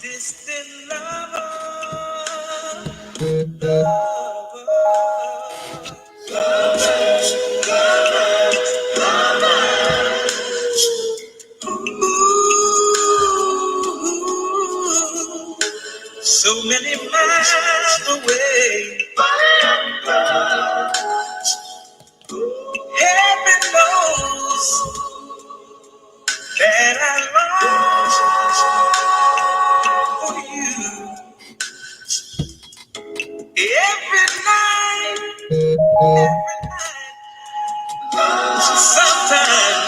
Distant lover, lover, ooh, so many miles away. Heaven knows that I long for you every night, every night. Sometimes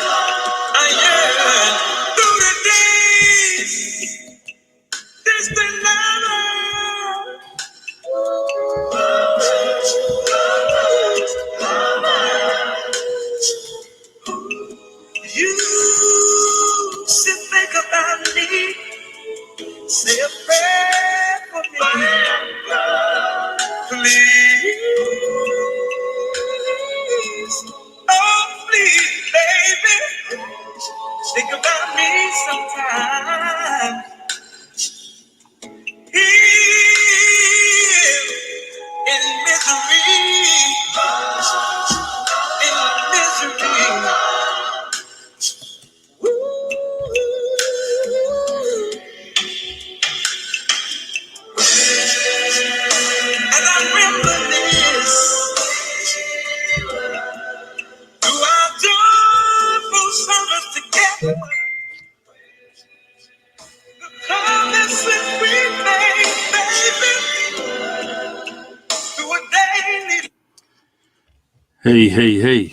I yearn through the days, distant lover. You should think about me, say a prayer for me, please. Oh, please, baby, think about me sometime. Here in misery, in misery. And I reminisce through our joyful summers together, the promises we made, baby, through a daily. Hey.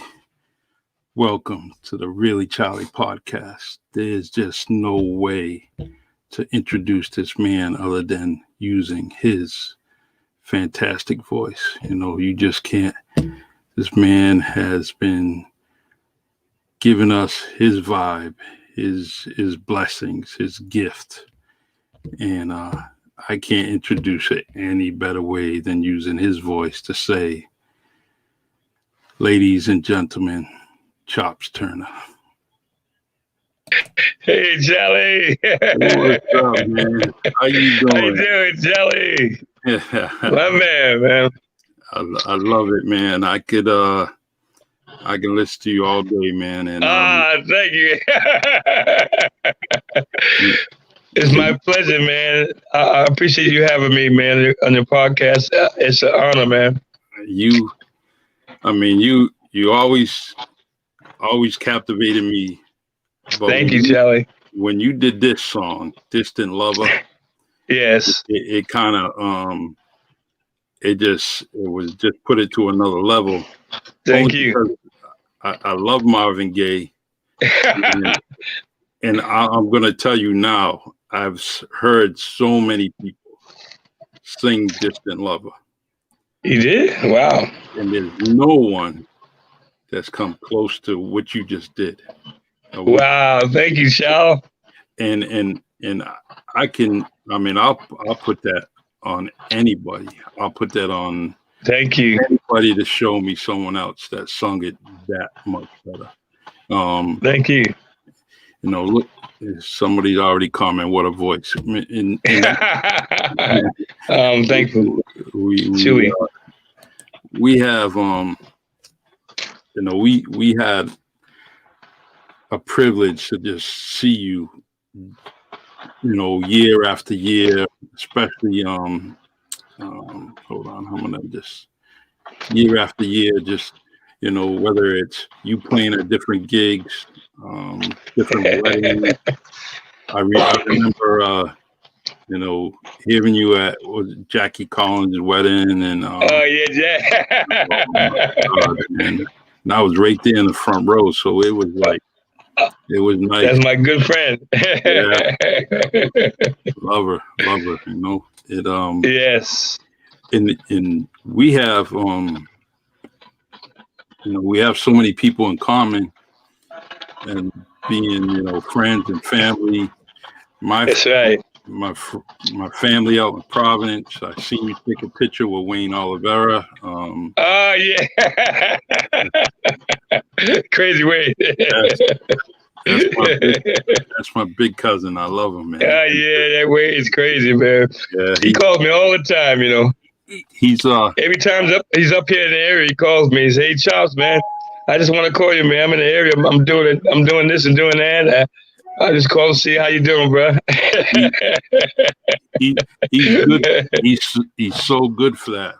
Welcome to the Really Charlie podcast. There's just no way to introduce this man other than using his fantastic voice. You know, you just can't. This man has been giving us his vibe, his blessings, his gift. And I can't introduce it any better way than using his voice to say, ladies and gentlemen, Chops Turner. Hey, Jelly. What's up, man? How you doing? How you doing, Jelly? My man. I love it, man. I could listen to you all day, man. And thank you. It's my pleasure, man. I appreciate you having me, man, on your podcast. It's an honor, man. You always captivated me. But thank you, Jelly. When you did this song, Distant Lover, yes, it kind of it was just put it to another level. Thank you. I love Marvin Gaye, and I'm gonna tell you now, I've heard so many people sing Distant Lover. You did? Wow. And there's no one that's come close to what you just did. Wow, thank you, Shal. And I'll put that on anybody. I'll put that on thank you. Anybody to show me someone else that sung it that much better. Thank you. You know, look, somebody's already commented, what a voice. Thankful. We have we had a privilege to just see you, year after year, especially hold on, I'm gonna just year after year, just whether it's you playing at different gigs, different weddings. I remember hearing you at Jackie Collins' wedding, and oh yeah, Jack. And I was right there in the front row, so it was like. It was nice. That's my good friend. Yeah. Love her. It yes. And we have we have so many people in common, and being friends and family. That's right. My family out in Providence. I seen you take a picture with Wayne Olivera. Oh yeah. Crazy Wayne. Yes. That's my big cousin. I love him, man. Yeah, that way is crazy, man. Yeah, he calls me all the time, you know. He's every time he's up here in the area, he calls me. He says, "Hey, Charles, man, I just want to call you, man. I'm in the area. I'm doing this and doing that. I just call to see how you doing, bro." He's good. He's so good for that.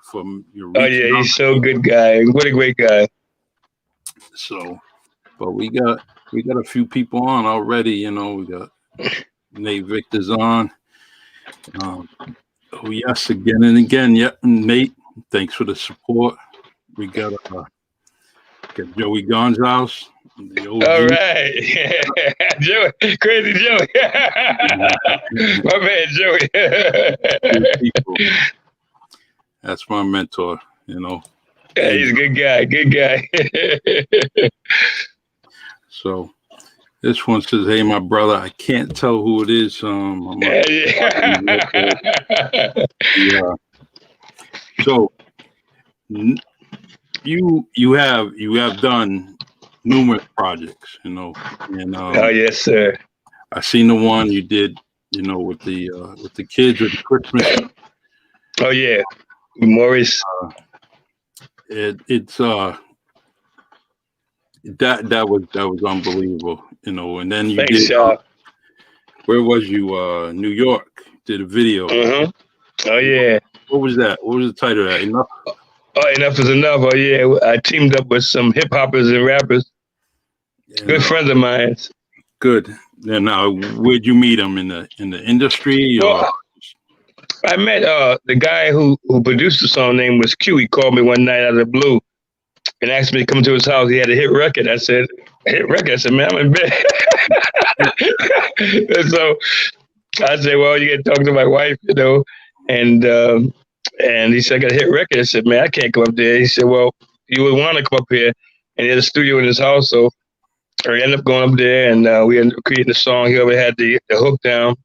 He's so good guy. What a great guy. So, but we got a few people on already. You know, we got Nate Victor's on. Oh yes, again and again. Yep, Nate. Thanks for the support. We got Joey Gonzalez. All right, Joey, crazy Joey, my man Joey. That's my mentor, you know. Yeah, he's a good guy. So this one says, "Hey, my brother, I can't tell who it is." Yeah. So you have done numerous projects, you know, and yes, sir. I seen the one you did, you know, with the kids at the Christmas. Oh yeah, Maurice. It's that was unbelievable, you know. And then you did. Where was you? New York. Did a video. Mm-hmm. Oh yeah. What was that? What was the title of that? Enough. Oh, Enough is Enough. Oh yeah, I teamed up with some hip hoppers and rappers. Yeah, good friends of mine. Good. And now, where'd you meet them in the industry? Or? Well, I met the guy who produced the song. Name was Q. He called me one night out of the blue and asked me to come to his house. He had a hit record. I said, "Hit record?" I said, "Man, I'm in bed." And so I said, "Well, you got to talk to my wife, you know." And he said, "I got a hit record." I said, "Man, I can't come up there." He said, "Well, you would want to come up here." And he had a studio in his house, so I ended up going up there, and we ended up creating a song. He already had the hook down.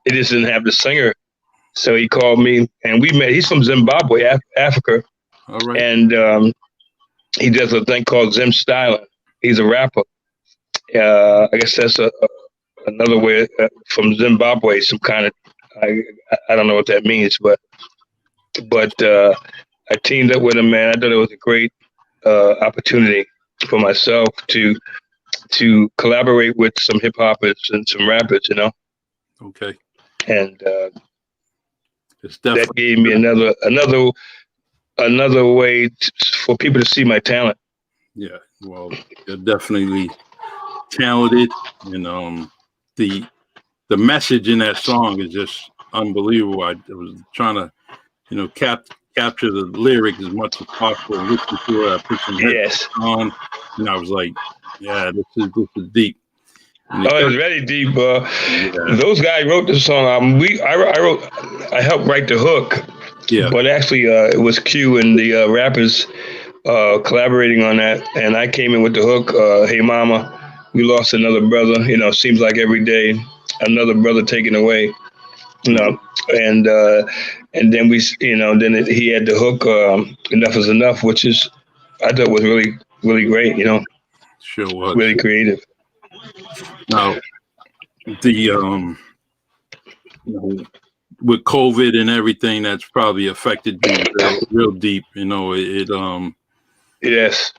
He just didn't have the singer. So he called me, and we met. He's from Zimbabwe, Africa. All right. And he does a thing called Zim Styling. He's a rapper. I guess that's another way from Zimbabwe, some kind of, I don't know what that means, but I teamed up with him, man. I thought it was a great opportunity for myself to collaborate with some hip hoppers and some rappers, you know. Okay. And that gave me another way for people to see my talent. Yeah, well, you're definitely talented, and the message in that song is just unbelievable. I was trying to, you know, capture the lyric as much as possible. Listen to it. I put some headphones on, and I was like, "Yeah, this is deep." It was very deep. Those guys wrote the song. I helped write the hook. Yeah. But actually, it was Q and the rappers collaborating on that, and I came in with the hook. "Hey, mama, we lost another brother. You know, seems like every day another brother taken away. You know, and then we, you know, then he had the hook. Enough is enough, which is I thought was really, really great. You know, sure was really creative. Now, you know, with COVID and everything, that's probably affected you real deep. You know, yes,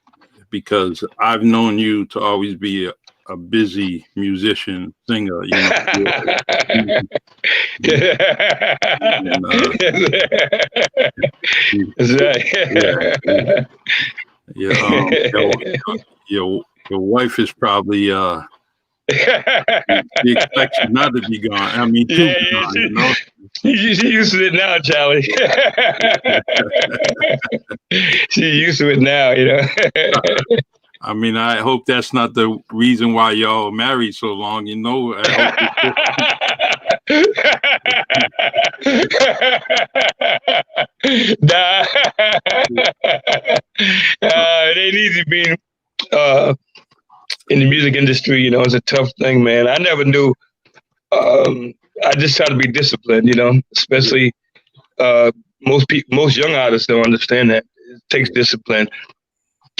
because I've known you to always be a busy musician, singer. You know, that's right. Your wife is probably. She expects you not to be gone. I mean, gone, you know. She's used to it now, Charlie. She's used to it now, you know. I mean, I hope that's not the reason why y'all married so long, you know. I hope nah. It ain't easy being in the music industry, you know. It's a tough thing, man. I never knew. I just try to be disciplined, you know. Especially most young artists don't understand that. It takes discipline,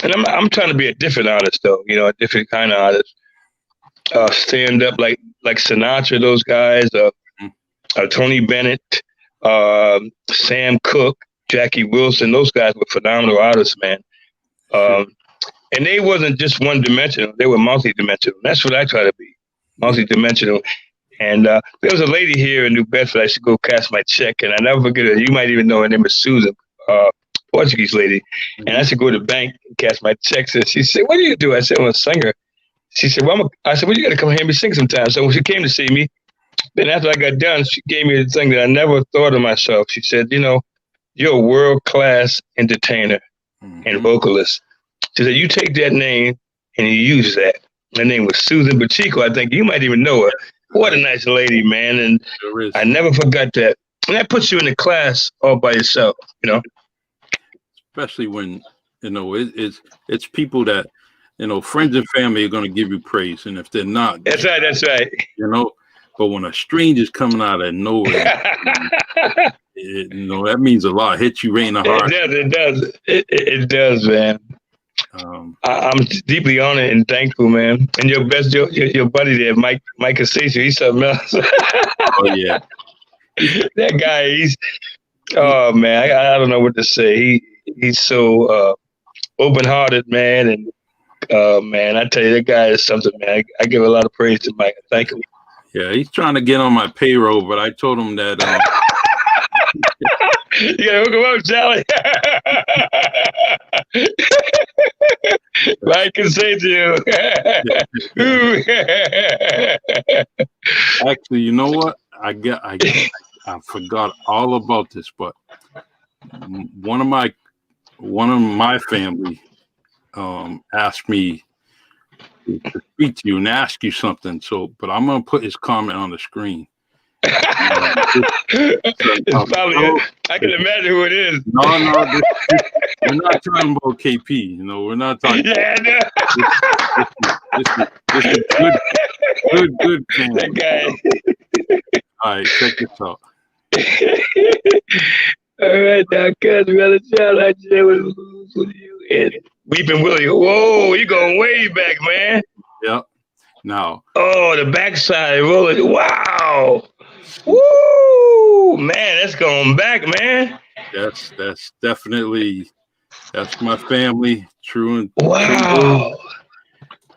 and I'm trying to be a different artist, though. You know, a different kind of artist. stand up like Sinatra, those guys, Tony Bennett, Sam Cooke, Jackie Wilson. Those guys were phenomenal artists, man. And they wasn't just one dimensional; they were multi-dimensional. That's what I try to be, multi-dimensional. And there was a lady here in New Bedford. I should go cash my check, and I never forget her. You might even know her name is Susan, Portuguese lady. And I should go to the bank and cash my checks. And she said, "What do you do?" I said, "I'm a singer." She said, "Well, I said, well, you got to come hear me sing sometime." So when she came to see me, then after I got done, she gave me the thing that I never thought of myself. She said, "You know, you're a world-class entertainer and vocalist." She said, "You take that name and you use that." Her name was Susan Pacheco. I think you might even know her. What a nice lady, man. And I never forgot that. And that puts you in a class all by yourself, you know? Especially when, you know, it's people that, you know, friends and family are going to give you praise. And if they're not. That's right. You know, but when a stranger's coming out of nowhere, you know, that means a lot. Hits you right in the heart. It does, man. I'm deeply honored and thankful, man. And your buddy there, Mike Casation, he's something else. Oh yeah, that guy. Oh man, I don't know what to say. He's so open-hearted, man. And man, I tell you, that guy is something, man. I give a lot of praise to Mike. Thank him. Yeah, he's trying to get on my payroll, but I told him that. You gotta hook him up, Charlie. Mike can say to you. Actually, you know what? I forgot all about this, but one of my family asked me to speak to you and ask you something. So, but I'm gonna put his comment on the screen. It's probably I can imagine who it is. No, we're not talking about KP. You know, we're not talking. Yeah, no. This is good family. That guy. All right, check this out. All right, now, cuz brother Charlie, I just with you and Weeping Willie. Whoa, you going way back, man. Yep. Now. Oh, the backside rolling. Wow. Woo, man, that's going back, man. That's definitely my family. True and wow. True.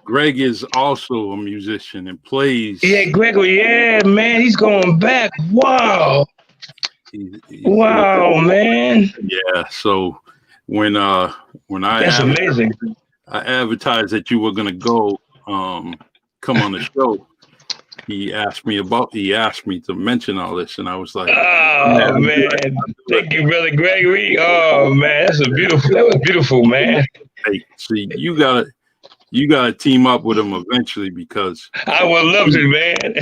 Greg is also a musician and plays. Yeah, Gregory. Yeah, man, he's going back. Wow. Wow, man. Yeah. So when I that's amazing. I advertised that you were gonna go come on the show. He asked me to mention all this, and I was like, "Oh man, thank you, brother Gregory. Oh man, that was beautiful, man." Hey, see, you gotta team up with him eventually because I would love to, man.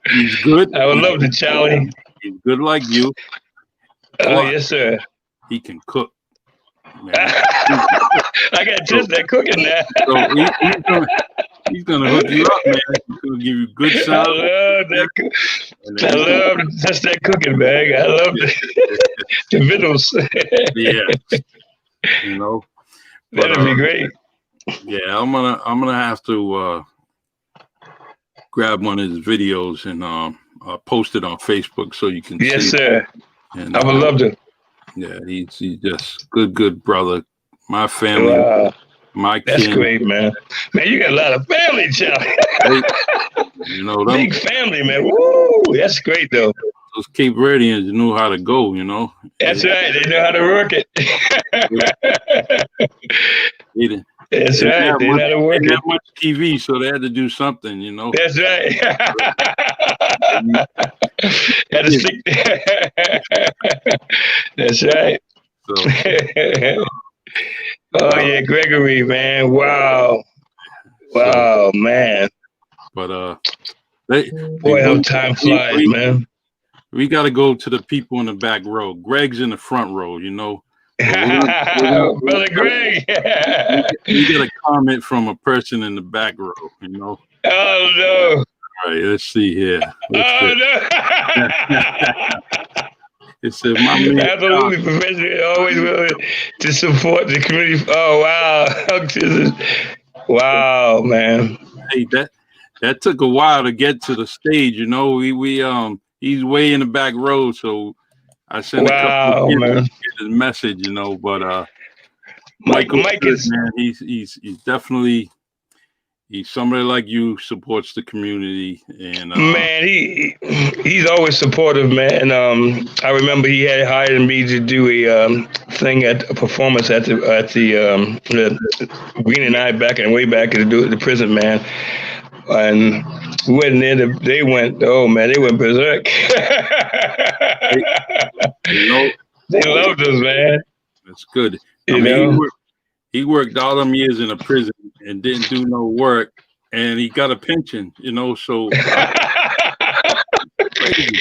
He's good. I would love to, Charlie. He's good like you. Oh yes, sir. He can cook. Man. I got just that cooking now. So he's gonna hook you up, man. He's gonna give you good sound. I love that. I love just that cooking, man. I love the vittles. Yeah, you know. That'd be great. Yeah, I'm gonna have to grab one of his videos and post it on Facebook so you can see. Yes, sir. And, I would love to. Yeah, he's just good brother. My family, my kid. That's great, man. Man, you got a lot of family, Charlie. You know, big family, man. Woo, that's great though. Those Cape Verdeans knew how to go, you know. That's right. They know how to work it. That's right. They know how to work it. They didn't have much TV, so they had to do something, you know. That's right. Had to stick. That's right. So, oh yeah, Gregory, man. Wow. Wow, man. But boy, how time flies, man. We got to go to the people in the back row. Greg's in the front row, you know. Brother Greg. You get a comment from a person in the back row, you know. Oh no. All right, let's see here. Oh no. It said, "My man, absolutely professional, always willing to support the community." Oh wow. Wow, man. Hey, that took a while to get to the stage. You know, he's way in the back row, so I sent a couple of kids to get his message. You know, but Mike is, man. He's definitely. He's somebody like you, supports the community, and man, he's always supportive, man. And I remember he had hired me to do a thing at a performance at the Green and I way back to do the prison, man. And we went in there. They went berserk. They loved us, man. That's good. You know? He worked all them years in a prison and didn't do no work, and he got a pension, you know, so crazy.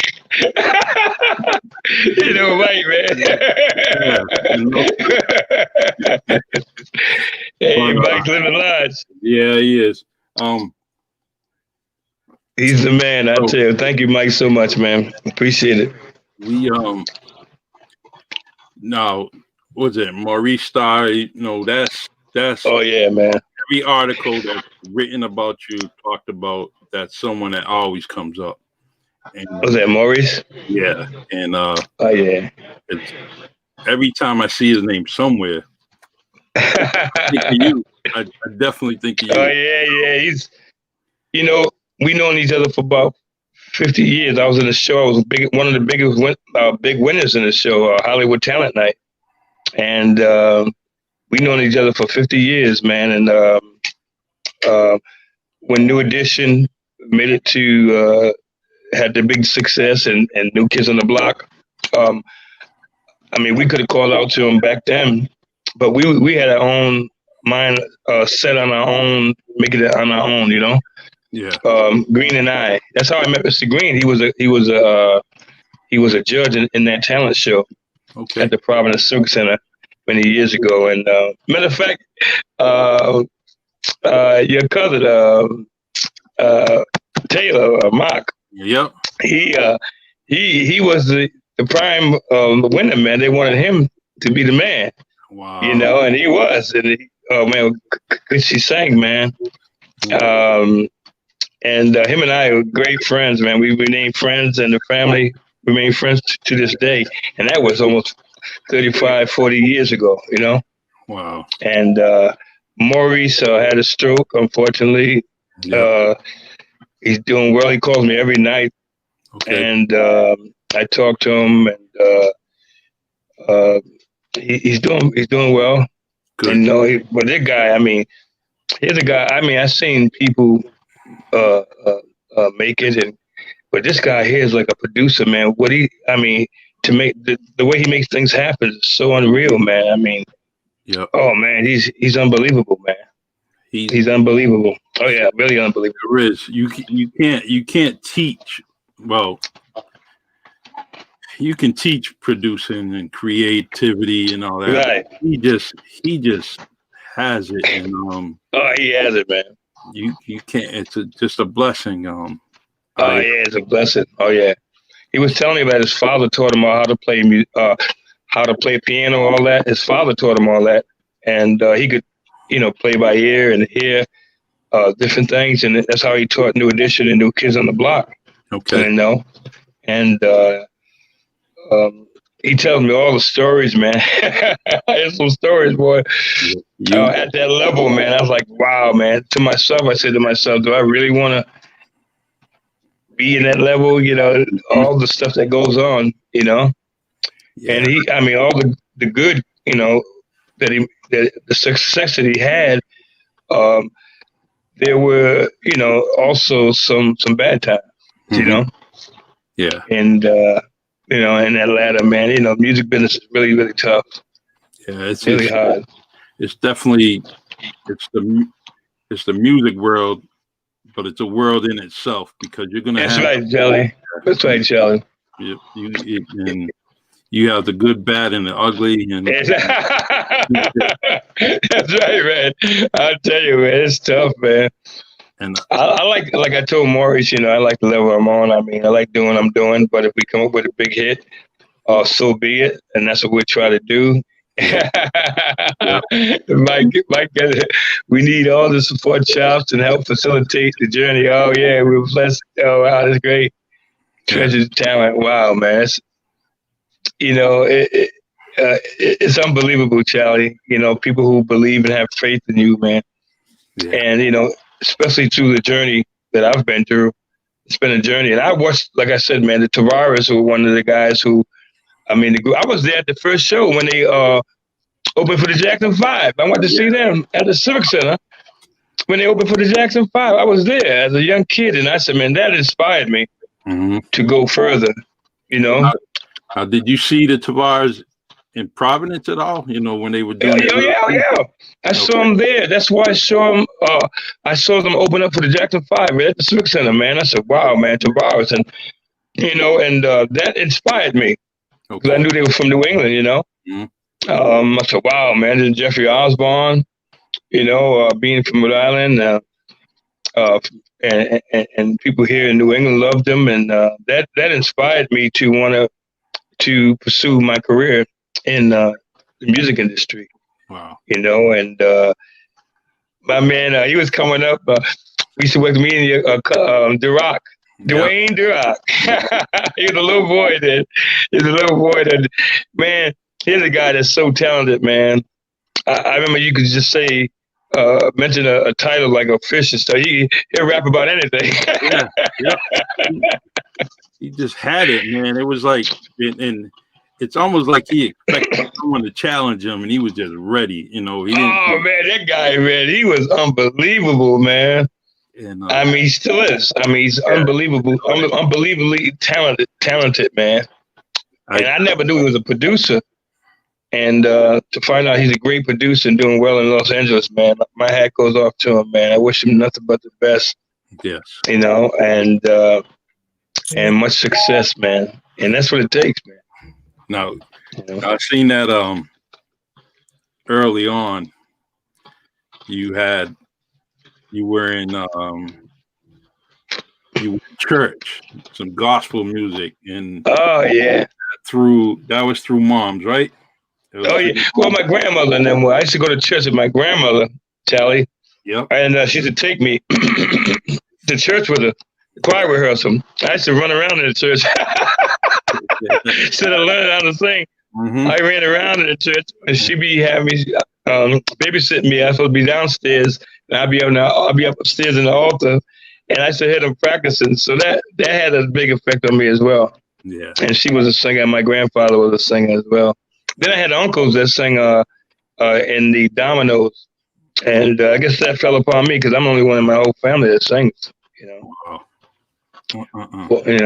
You know, right, man. Yeah, you know? Hey, Mike's living large. Yeah, he is. He's the man, I tell you. Thank you, Mike, so much, man. Appreciate it. We now, what's it, Maurice Starr? You know, that's. Oh yeah, man. Every article that's written about you talked about that's someone that always comes up. And, was that Maurice? Yeah, and oh yeah. Every time I see his name somewhere, I think of you. I definitely think of you. Oh yeah. He's, you know, we known each other for about 50 years. I was in the show. I was one of the biggest big winners in the show, Hollywood Talent Night, and we known each other for 50 years, man. And when New Edition made it to had the big success and New Kids on the Block, I mean, we could have called out to him back then, but we had our own mind set on our own, making it on our own, you know. Yeah. Green and I. That's how I met Mr. Green. He was a judge in that talent show at the Providence Civic Center many years ago. And matter of fact, your cousin Taylor Mock. Yep. He was the prime winner, man. They wanted him to be the man. Wow. You know, and he was. And man, she sang, man. And him and I are great friends, man. We remain friends, and the family remain friends to this day. And that was almost 35, 40 years ago, you know? Wow. And Maurice had a stroke, unfortunately. Yep. He's doing well. He calls me every night. Okay. And I talk to him, and he's doing well. Good. You know, but that guy, I mean, here's a guy, I mean, I've seen people make it, but this guy here is like a producer, man. To make the way he makes things happen is so unreal, man. I mean, yeah. Oh man, he's unbelievable, man. He's unbelievable. Oh yeah, really unbelievable. There is. You can't teach. Well, you can teach producing and creativity and all that. Right. He just has it, and oh, he has it, man. You can't. It's just a blessing. Oh yeah, it's a blessing. Oh yeah. He was telling me about his father taught him how to play piano, all that. His father taught him all that, and he could, you know, play by ear and hear different things, and that's how he taught New Edition and New Kids on the Block. Okay. You know, and he tells me all the stories, man. I had some stories, boy. At that level, man, I was like, wow, man. To myself, I said to myself, do I really want to be in that level? You know, all the stuff that goes on, you know. Yeah. And all the good, you know, the success that he had, there were, you know, also some bad times, you know. Yeah. And you know, in that ladder, man, you know, music business is really, really tough. Yeah, it's really hard. It's definitely it's the music world, but it's a world in itself, because you're gonna. That's right, Jelly. That's right, Jelly. You have the good, bad, and the ugly, and that's right, man. I'll tell you, man, it's tough, man. And I like I told Maurice, you know, I like the level I'm on. I mean, I like doing what I'm doing, but if we come up with a big hit, so be it, and that's what we try to do. Mike, we need all the support chops and help facilitate the journey. Oh yeah, we're blessed. Oh wow, that's great. Treasured talent. Wow, man. It's unbelievable, Charlie. People who believe and have faith in you, man. Yeah. And especially through the journey that I've been through, it's been a journey. And I watched, like I said, man, the Tavares were one of the guys who, I was there at the first show when they opened for the Jackson 5. I went to see them at the Civic Center when they opened for the Jackson 5. I was there as a young kid, and I said, man, that inspired me to go further. How did you see the Tavares in Providence at all? When they were doing yeah. I saw them there. That's why I saw them. I saw them open up for the Jackson 5 right at the Civic Center, man. I said, wow, man, Tavares. And, that inspired me because I knew they were from New England, I said, wow, man, and Jeffrey Osborne, being from Rhode Island, and people here in New England loved them. And that inspired me to want to pursue my career in the music industry. Wow. And my man, he was coming up. We used to work with me in Durock. Dwayne Durock. He was a little boy then. Man, he's a guy that's so talented, man. I remember you could just say, mention a title like a fish and stuff. He'll rap about anything. He just had it, man. It was like, and it's almost like he expected someone to challenge him, and he was just ready. He didn't. Oh man, that guy, man, he was unbelievable, man. And he still is. He's unbelievable, unbelievably talented, man. And I never knew he was a producer. And to find out he's a great producer and doing well in Los Angeles, man, my hat goes off to him, man. I wish him nothing but the best. Yes. And much success, man. And that's what it takes, man. Now, I've seen that early on. You were in church, some gospel music, and that was through moms, right? Well, my grandmother and them. I used to go to church with my grandmother, Tally. Yep. And she used to take me to church with her, choir rehearsal. I used to run around in the church. Instead of learning how to sing, I ran around in the church, and she'd be having me babysitting me. I was supposed to be downstairs, and I'd be upstairs in the altar, and I used to hear them practicing. So that had a big effect on me as well. Yeah. And she was a singer, and my grandfather was a singer as well. Then I had uncles that sang in the Dominoes, and I guess that fell upon me because I'm the only one in my whole family that sings. Wow. Well, they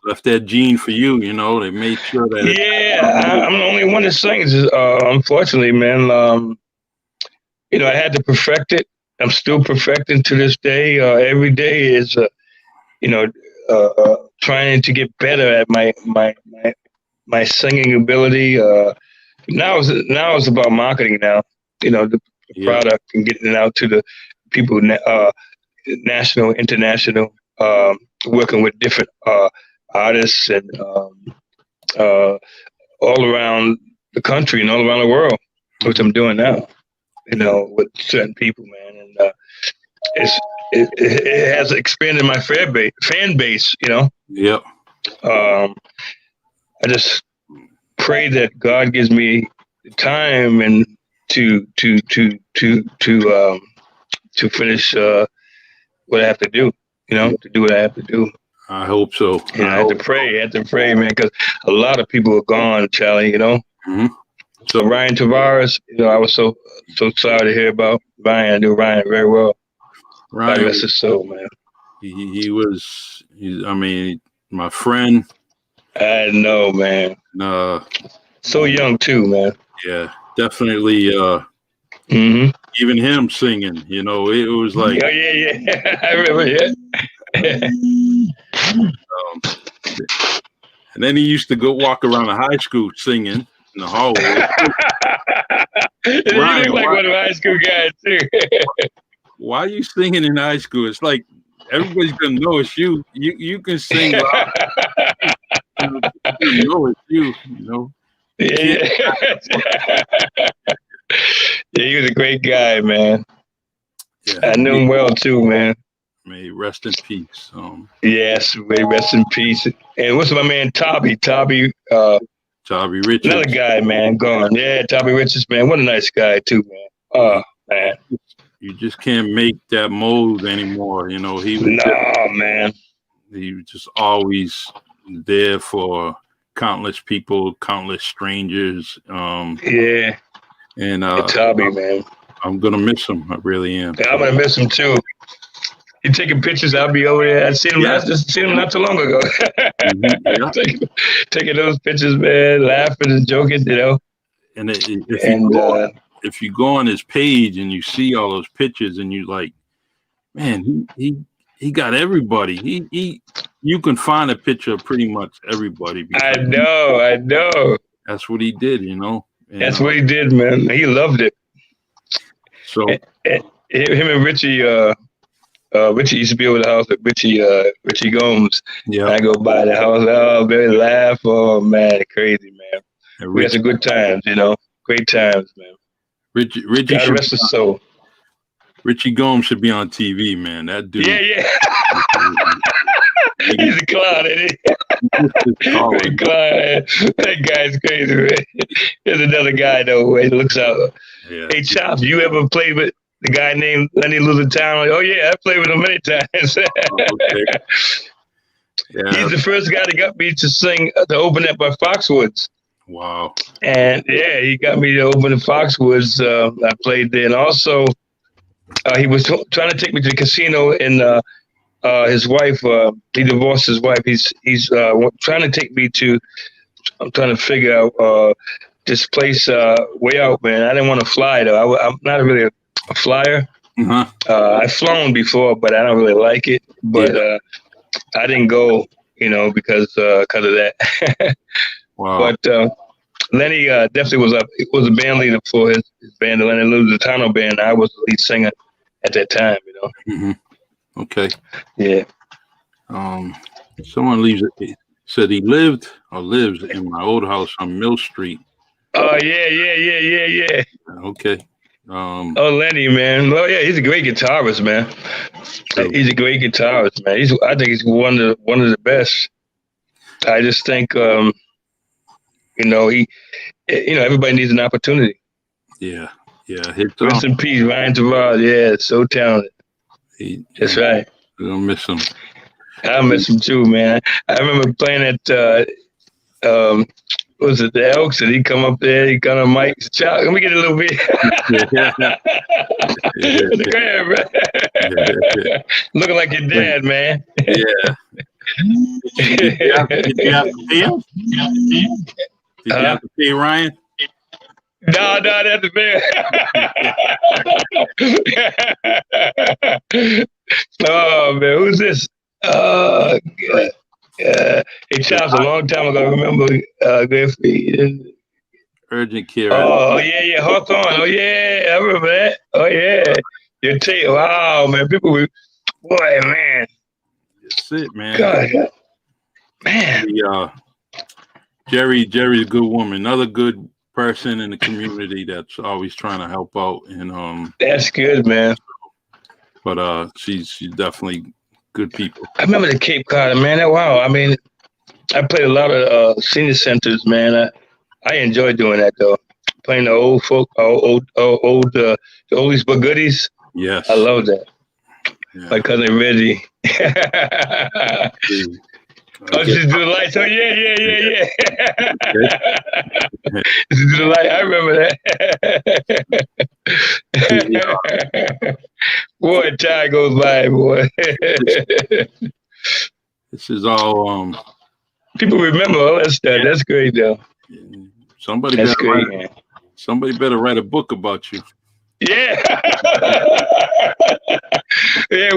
left that gene for you. They made sure that. Yeah, I'm the only one that sings. Unfortunately, man. I had to perfect it. I'm still perfecting to this day. Every day is, trying to get better at my singing ability. Now it's about marketing now, the product and getting it out to the people, national, international, working with different artists and all around the country and all around the world, which I'm doing now, with certain people, man. And it has expanded my fan base, Yep. I just pray that God gives me the time and to finish what I have to do, to do what I have to do. I hope so. I had to pray, man, because a lot of people are gone, Charlie, So Ryan Tavares, I was so sorry to hear about Ryan. I knew Ryan very well. Ryan, God rest his soul, man. He was my friend. I know, man. So young too, man. Yeah, definitely. Even him singing, it was like. Yeah. I remember, and then he used to go walk around the high school singing in the hallway. Ryan, you look like one of the high school guys too. Why are you singing in high school? It's like everybody's gonna know it's you. You can sing loud. Know it's you. Yeah. Yeah, he was a great guy, man. Yeah. I knew him well too, man. May rest in peace. Yes, may rest in peace. And what's my man Tobby Richards. Another guy, man, gone. Yeah, Tobby Richards, man. What a nice guy too, man. Oh, man. You just can't make that mold anymore. You know, he was man. He was just always there for countless people, countless strangers. Yeah. And Tobby, man. I'm gonna miss him. I really am. Yeah, I'm gonna miss him too. He taking pictures. I'll be over there. I just seen him not too long ago. Mm-hmm. taking those pictures, man, laughing and joking, you know. And if you go on his page and you see all those pictures and you like, man, he got everybody. You can find a picture of pretty much everybody. I know. That's what he did, you know. And, that's what he did, man. He loved it. So him and Richie. Richie used to be over the house with Richie Gomes. Yeah, I go by the house. Oh, very laugh. Oh man, crazy, man. And we had some good times, you know. Great times, man. Richie God rest his soul. Richie Gomes should be on TV, man. That dude. Yeah. He's a clown, isn't he? Great clown. That guy's crazy, man. There's another guy though where he looks out. Yeah. Hey, Chops, you ever played with the guy named Lenny Luthertown? Oh yeah, I played with him many times. Okay. Yeah. He's the first guy that got me to sing to open up by Foxwoods. Wow. And yeah, he got me to open the Foxwoods. I played there, and also he was trying to take me to the casino. And his wife, he divorced his wife. He's trying to take me to. I'm trying to figure out this place way out, man. I didn't want to fly though. I'm not really a flyer. Uh-huh. I've flown before, but I don't really like it. But I didn't go, you know, because of that. Wow. But Lenny definitely was a band leader for his band, the Lenny Luthertown band. I was the lead singer at that time, you know. Mm-hmm. Okay. Yeah. Someone said he lived or lives in my old house on Mill Street. Oh yeah. Okay. Lenny, man. Well, yeah, he's a great guitarist, man. He's a great guitarist, man. I think he's one of the best. I just think, everybody needs an opportunity. Yeah. Rest in peace, Ryan Deval. Yeah, so talented. That's right. We're gonna miss him. I miss him too, man. I remember playing at was it the Elks? And he come up there, he got on mic. Child, let me get a little bit. Looking like your dad, man. Yeah. Did you have to pay him? Did you have to pay Ryan? No, that's the man. Oh man, who's this? Hey, Chops, a long time ago, I remember Urgent Care. Oh yeah, Hawthorne. Oh yeah, I remember that. Oh yeah, your tape. Wow, man, boy, man. That's it, man. God, man. Jerry's a good woman. Another good person in the community that's always trying to help out. And that's good, man. But she's definitely good people. I remember the Cape Cod, man. Wow, I mean, I played a lot of senior centers, man. I enjoy doing that though. Playing the old folk, the oldies but goodies. Yes, I love that. Yeah. My cousin Reggie. Oh, just do the lights. Oh yeah. Just do the light. I remember that. Boy, time goes by, boy. This is all. People remember all that stuff. That's great, though. Somebody better write a book about you. Yeah. Yeah.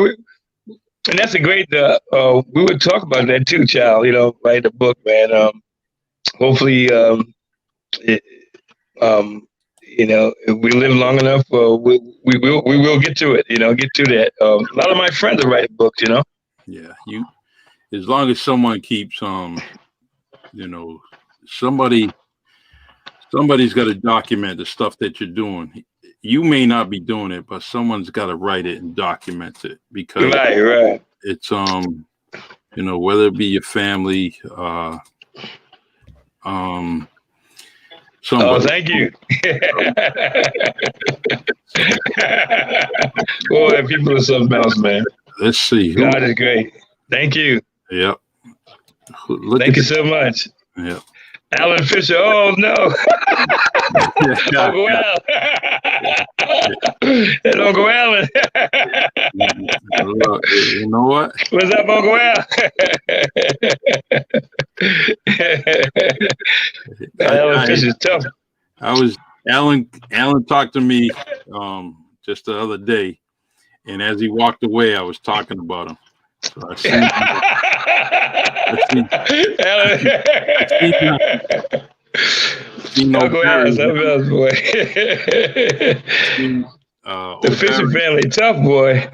And that's a great. We would talk about that too, child. You know, write a book, man. Hopefully, if we live long enough, we will get to it. You know, get to that. A lot of my friends are writing books. You know. Yeah, as long as someone keeps, somebody somebody's got to document the stuff that you're doing. You may not be doing it, but someone's got to write it and document it, because right. It's whether it be your family, somebody. Oh, thank you. Boy, people are something else, man. Let's see. God is great. Thank you. Yep. Thank you so much. Yep. Alan Fisher. Oh no. Uncle Al. That's Uncle Alan. Look, you know what? What's up, Uncle Al? Alan Fisher's tough. Alan talked to me just the other day, and as he walked away, I was talking about him. So I Uncle Al, something else, boy. The Fisher family, tough, boy.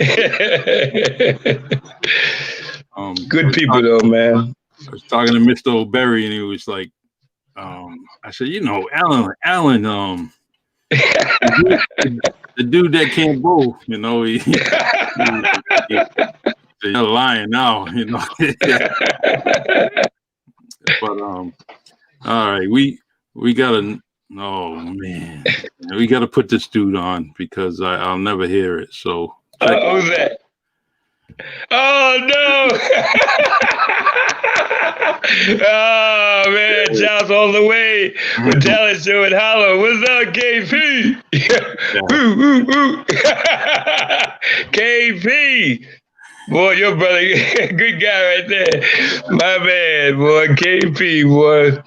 Good people, though, man. I was talking to Mr. O'Berry, and he was like, I said, Alan, the dude that can't bowl, you're lying now, But all right, we gotta. Oh man, we gotta put this dude on, because I'll never hear it. So who's that? Oh no! Oh man, Charles all the way with Talent Show and Hollow. What's up, KP? Woo, woo, woo. KP. Boy, your brother, good guy right there. My man, boy, KP, boy.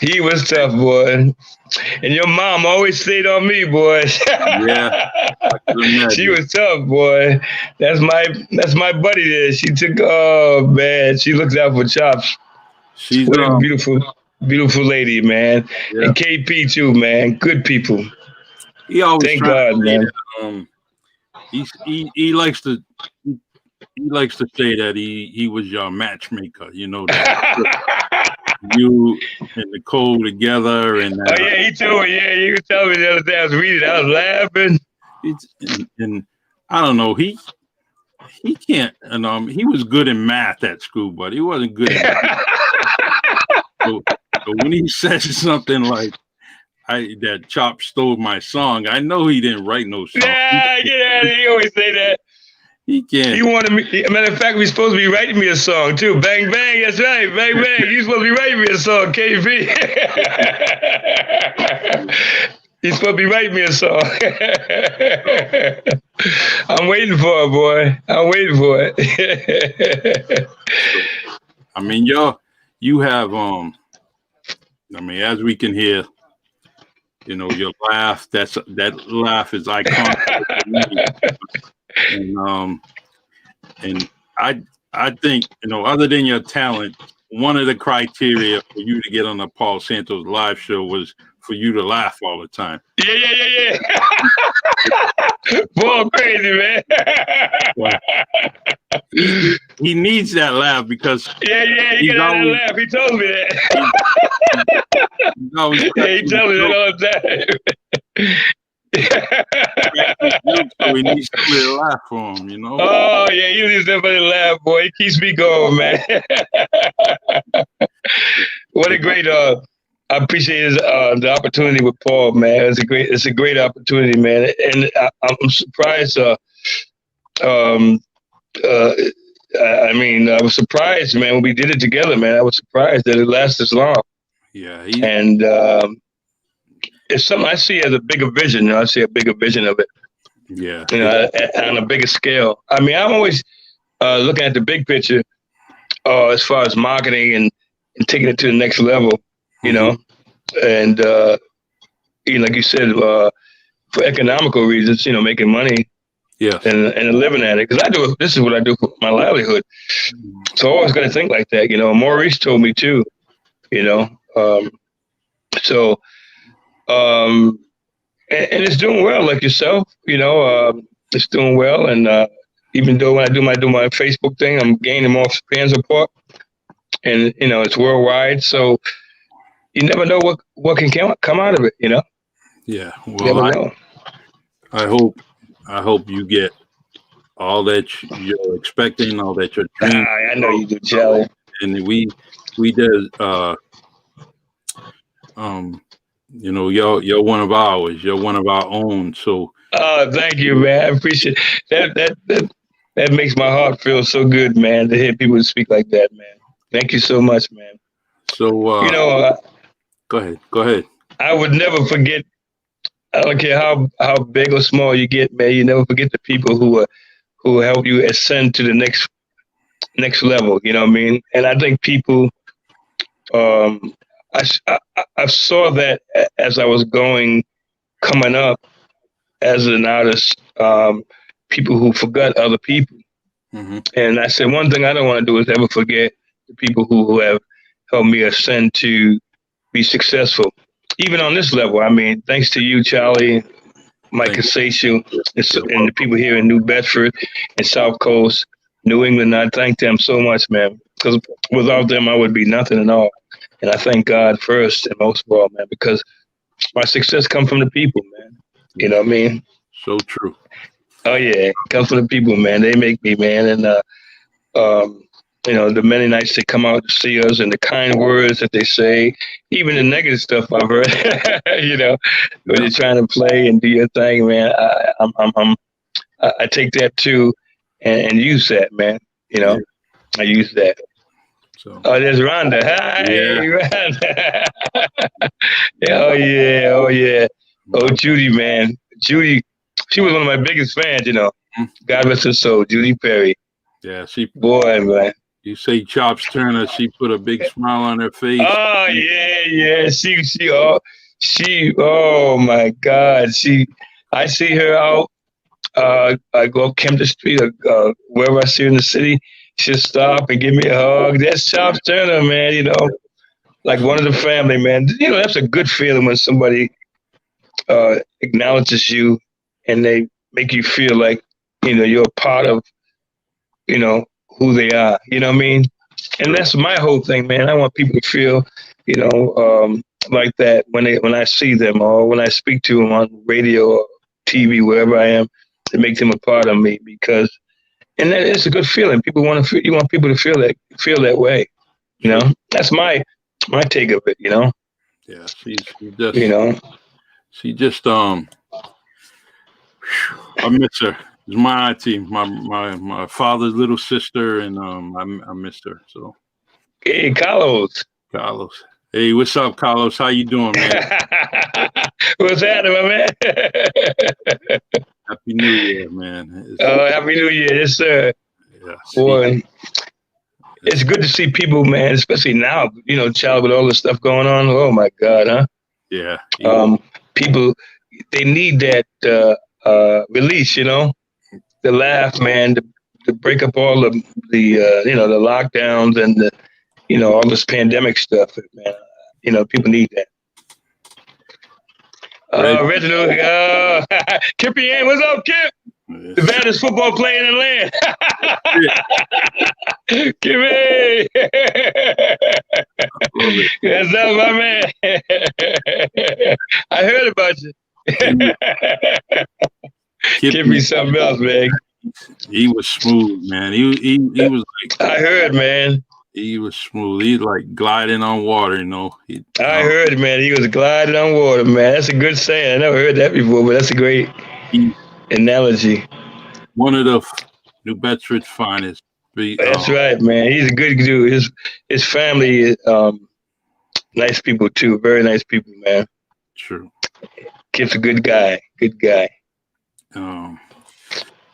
He was tough, boy. And your mom always stayed on me, boy. Yeah. She was tough, boy. That's my buddy there. She took, oh man, she looks out for Chops. She's a beautiful lady, man. Yeah. And KP too, man. Good people. He always thank God, man. He likes to say that he was your matchmaker, that. You and Nicole together, and oh yeah, he told me. Yeah, he was telling me the other day. I was reading, I was laughing. And I don't know. He can't. And he was good in math at school, but he wasn't good. So when he says something like, that Chop stole my song, I know he didn't write no song. Yeah, he always say that. He can't. He wanted me. Matter of fact, we're supposed to be writing me a song too. Bang bang, that's right. Bang bang. You're supposed to be writing me a song, KV. He's supposed to be writing me a song. I'm waiting for it, boy. I'm waiting for it. I mean, you have as we can hear, your laugh. That laugh is iconic. And I think, other than your talent, one of the criteria for you to get on the Paul Santos live show was for you to laugh all the time. Yeah. Boy, crazy, man. He needs that laugh, because yeah, he got that laugh. He told me that. He told me that all the time. So he needs somebody to laugh for him, Oh yeah, he needs somebody to laugh, boy. He keeps me going, man. What a great I appreciate the opportunity with Paul, man. It's a great opportunity, man. And I'm surprised. I was surprised, man, when we did it together, man. I was surprised that it lasted this long. Yeah. And it's something I see as a bigger vision. I see a bigger vision of it. Yeah. On a bigger scale. I mean, I'm always looking at the big picture as far as marketing and taking it to the next level, and like you said, for economical reasons, making money. Yeah. And living at it. Because this is what I do for my livelihood. So I always got to think like that. Maurice told me too, and it's doing well, like yourself, it's doing well. And even though when I do my Facebook thing, I'm gaining more fan support, and it's worldwide. So you never know what can come out of it. You know. Yeah. You never Well, know. I hope you get all that you're expecting, all that you're dreaming. I know you do, Charlie. And we did. You know, you're one of ours. You're one of our own. So. Oh, thank you, man. I appreciate that. That makes my heart feel so good, man, to hear people speak like that, man. Thank you so much, man. So, you know, go ahead. I would never forget. I don't care how big or small you get, man. You never forget the people who help you ascend to the next level. You know what I mean? And I think people, I saw that as I was coming up as an artist. People who forgot other people. Mm-hmm. And I said, one thing I don't want to do is ever forget the people who have helped me ascend to be successful, even on this level. I mean, thanks to you, Charlie, Mike Casasio, and the people here in New Bedford and South Coast, New England. I thank them so much, man, because without them, I would be nothing at all. And I thank God first and most of all, man, because my success comes from the people, man. You know what I mean? So true. Oh yeah, it comes from the people, man. They make me, man, and you know, the many nights they come out to see us and the kind words that they say, even the negative stuff I've heard. You know, when you're trying to play and do your thing, man. I take that too, and use that, man. You know, I use that. So. Oh, there's Rhonda. Hi, Rhonda. Oh yeah. Oh, Judy, man. Judy. She was one of my biggest fans, you know. God rest her soul, Judy Perry. Yeah, boy, man. You say Chops Turner, she put a big smile on her face. Oh yeah. She oh my God. I see her out. I go up Kempton Street or wherever I see her in the city, she'll stop and give me a hug. That's Chops Turner, man, you know. Like one of the family, man. You know, that's a good feeling when somebody acknowledges you and they make you feel like, you know, you're a part of, you know, who they are. You know what I mean? And that's my whole thing, man. I want people to feel, you know, like that when I see them or when I speak to them on radio or TV, wherever I am, to make them a part of me. Because, and that is a good feeling. You want people to feel that way. You know, that's my take of it. You know. Yeah, she just, you know, she just I miss her. It's my auntie, my father's little sister, and I missed her. So, hey, Carlos. Hey, what's up, Carlos? How you doing, man? What's happening, my man? Happy New Year, man. Happy New Year, yes, sir. Yeah, boy, it's good to see people, man, especially now, you know, child, with all this stuff going on. Oh my God, huh? Yeah. People, they need that release, you know, the laugh, man, to break up all the you know, the lockdowns and the, you know, all this pandemic stuff, man. You know, people need that. Reginald, Kippy Ann, what's up, Kip? The baddest football player in the land. Kippy! What's up, my man? I heard about you. Kippy's something else, man. He was smooth, man. He was like, I heard, man. He was smooth. He like gliding on water, you know. I heard, man. He was gliding on water, man. That's a good saying. I never heard that before, but that's a great analogy. One of the New Bedford's finest. That's right, man. He's a good dude. His family is nice people too. Very nice people, man. True. Kip's a good guy. Good guy.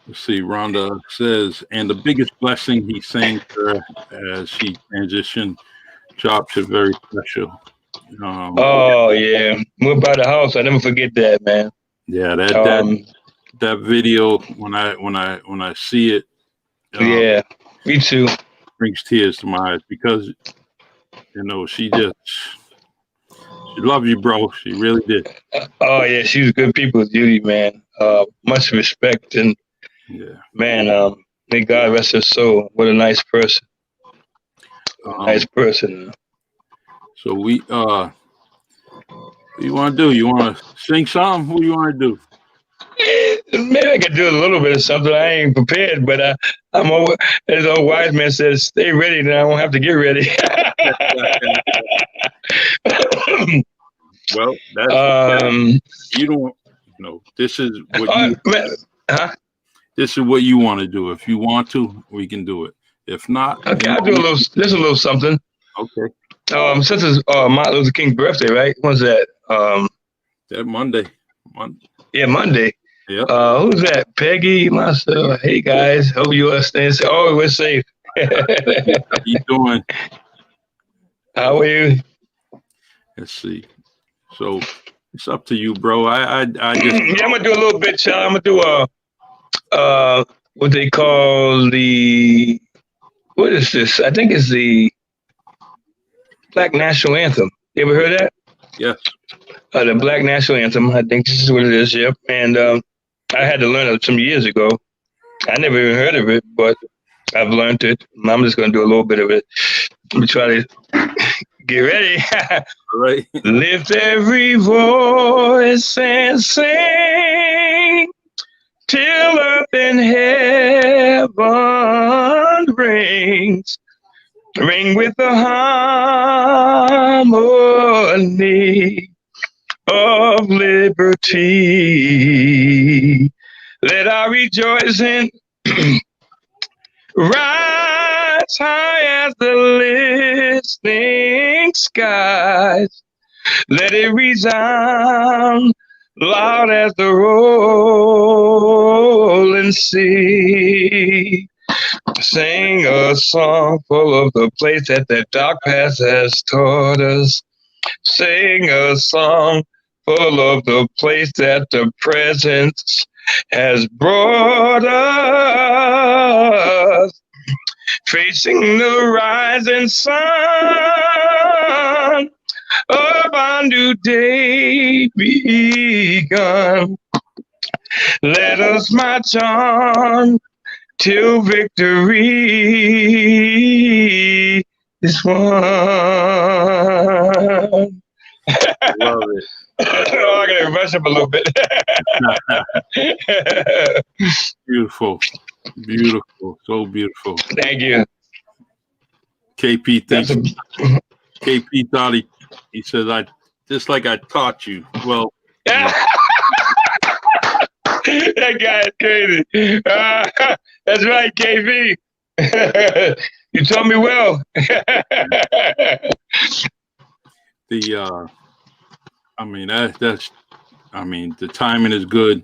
Let's see. Rhonda says, and the biggest blessing he sang her as she transitioned. Chops are very special. Oh yeah, we're by the house. I never forget that, man. Yeah, that video when I see it. Yeah, me too. Brings tears to my eyes because, you know, she loved you, bro. She really did. Oh yeah, she was good people, Judy, man. Much respect and man, may God rest her soul. What a nice person. Nice person. So we What do you want to do? You want to sing something? What do you want to do? Maybe I could do a little bit of something. I ain't prepared, but I'm over, as old wise man says, stay ready, then I won't have to get ready. Well, that's you don't know. This is what this is what you want to do. If you want to, we can do it. If not, okay, I'll do a little something. Okay. Since it's Martin Luther King's birthday, right? When's that? That Monday. Yeah, Monday. Yeah. Who's that? Peggy, myself. Hey guys, hope you are staying safe. Oh, we're safe. How you doing? How are you? Let's see. So it's up to you, bro. I just yeah, I'm gonna do a little bit, child. I'm gonna do what they call what is this? I think it's the Black National Anthem. You ever heard that? Yeah. The Black National Anthem. I think this is what it is. Yep. And I had to learn it some years ago. I never even heard of it, but I've learned it. I'm just gonna do a little bit of it. Let me try to get ready. All right. Lift every voice and sing till up in heaven rings. Ring with the harmony of liberty. Let our rejoicing rise high as the listening skies. Let it resound loud as the rolling sea. Sing a song full of the place that the dark past has taught us. Sing a song full of the place that the presence has brought us. Facing the rising sun of our new day begun. Let us march on till victory is won. Love it. Oh, I gotta rush up a little bit. Beautiful. Beautiful. So beautiful. Thank you. KP thinks KP thought he says I just like I taught you. Well, that guy is crazy. That's right, KP. You told me well. The timing is good.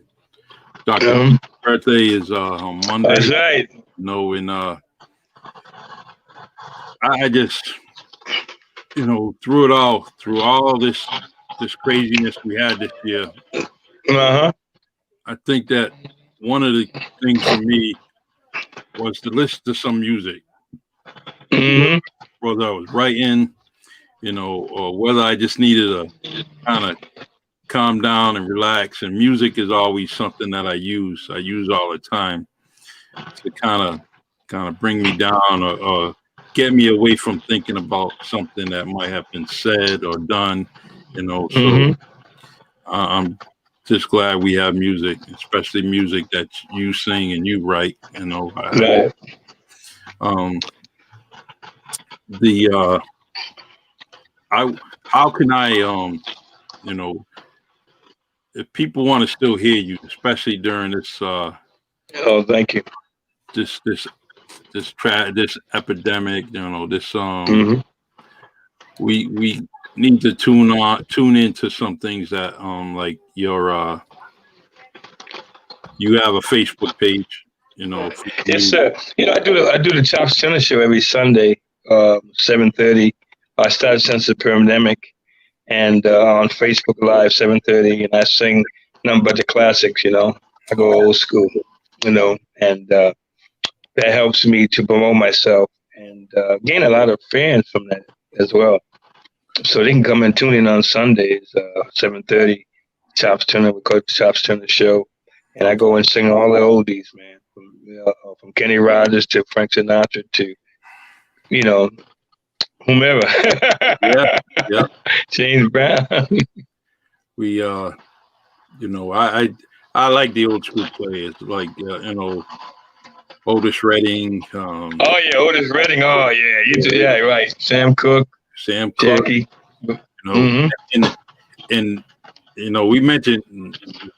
Dr. birthday is on Monday. That's right. No, and I just through all this craziness we had this year. Uh-huh. I think that one of the things for me was to listen to some music. Mm-hmm. Whether I was writing, or whether I just needed to kind of calm down and relax. And music is always something that I use all the time to kind of bring me down or get me away from thinking about something that might have been said or done, Mm-hmm. So I'm just glad we have music, especially music that you sing and you write, Right. How can I, if people want to still hear you, especially during this, Thank you. this epidemic, Mm-hmm. we need to tune into some things that, like you have a Facebook page, Yes, sir. I do the Chops Tennis Show every Sunday, 7:30. I started since the pandemic, and on Facebook Live 7:30, and I sing nothing but the classics. I go old school, and that helps me to promote myself and gain a lot of fans from that as well. So they can come and tune in on Sundays, 7:30. Chops Turner, we call it the Chops Turner Show, and I go and sing all the oldies, man, from Kenny Rogers to Frank Sinatra to, whomever. Yeah. James Brown. We, I like the old school players, like Otis Redding. Otis Redding. Oh yeah, yeah, right. Sam Cooke, Jackie. And we mentioned.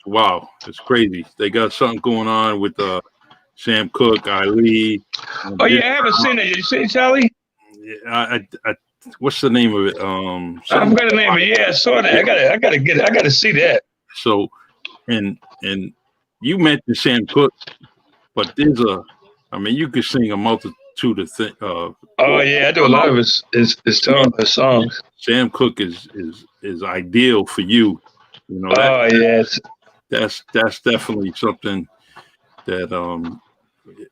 Wow, it's crazy. They got something going on with Sam Cooke, Ali. I haven't seen it. You seen it, Charlie? Yeah, I what's the name of it? I forgot the name of it. Yeah, I saw that. I gotta get it. I gotta see that. So, and you mentioned Sam Cooke, but you could sing a multitude of things. I do a lot of his songs. Sam Cooke is ideal for you. Yes. That's definitely something that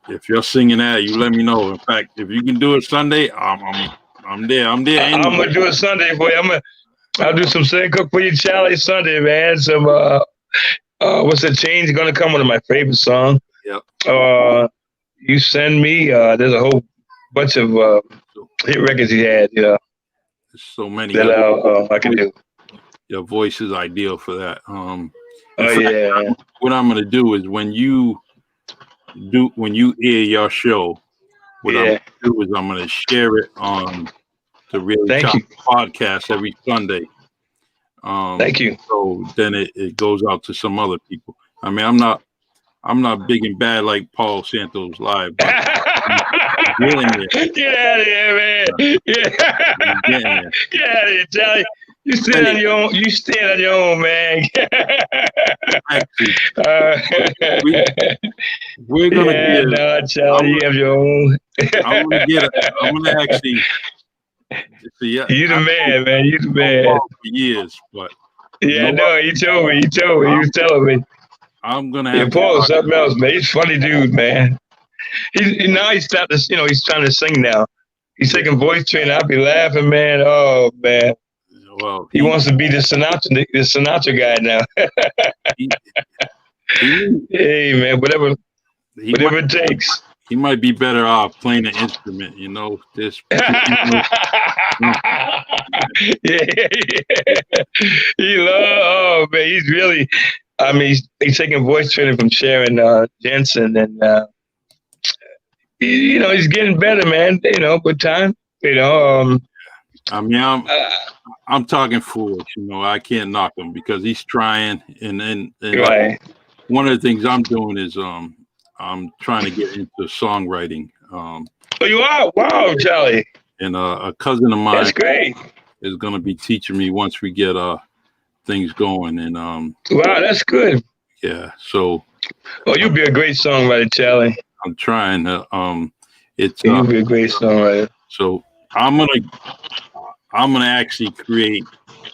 if you're singing that, you let me know. In fact, if you can do it Sunday, I'm there. I'm there. Anyway. I'm gonna do it Sunday for you. I'll do some Sam Cooke for you, Charlie, Sunday, man. Some what's the change gonna come? One of my favorite songs. Yep. You Send Me. There's a whole bunch of hit records he had. Yeah. There's so many that I can do. Your voice is ideal for that. Yeah. What I'm gonna do is when you air your show, I'm gonna do is I'm gonna share it on the Really Choppy podcast every Sunday. Thank you. So then it goes out to some other people. I mean, I'm not big and bad like Paul Santos live. But Get out of here, man. Get out of here, Charlie. You stand on your own. You stand on your own, man. We're gonna Charlie, you have your own. I'm gonna actually. See, you the man. You the man. For years, but no, he told me. He was telling me. I'm gonna have Paul is something else, man. He's a funny dude, man. He's starting to, he's trying to sing now. He's taking voice training. I'll be laughing, man. Oh man. Well, he wants to be the Sinatra guy now. Hey man, whatever it takes. He might be better off playing an instrument, This. Man, he's really. I mean, he's taking voice training from Sharon Jensen, and he's getting better, man. With time. I mean, I'm talking foolish. I can't knock him because he's trying, and right. One of the things I'm doing is I'm trying to get into songwriting. You are? Wow, Charlie. And a cousin of mine. That's great. Is going to be teaching me once we get things going, and wow, that's good. Yeah. So. You'll be a great songwriter, Charlie. I'm trying to. You'll be a great songwriter. So I'm gonna actually create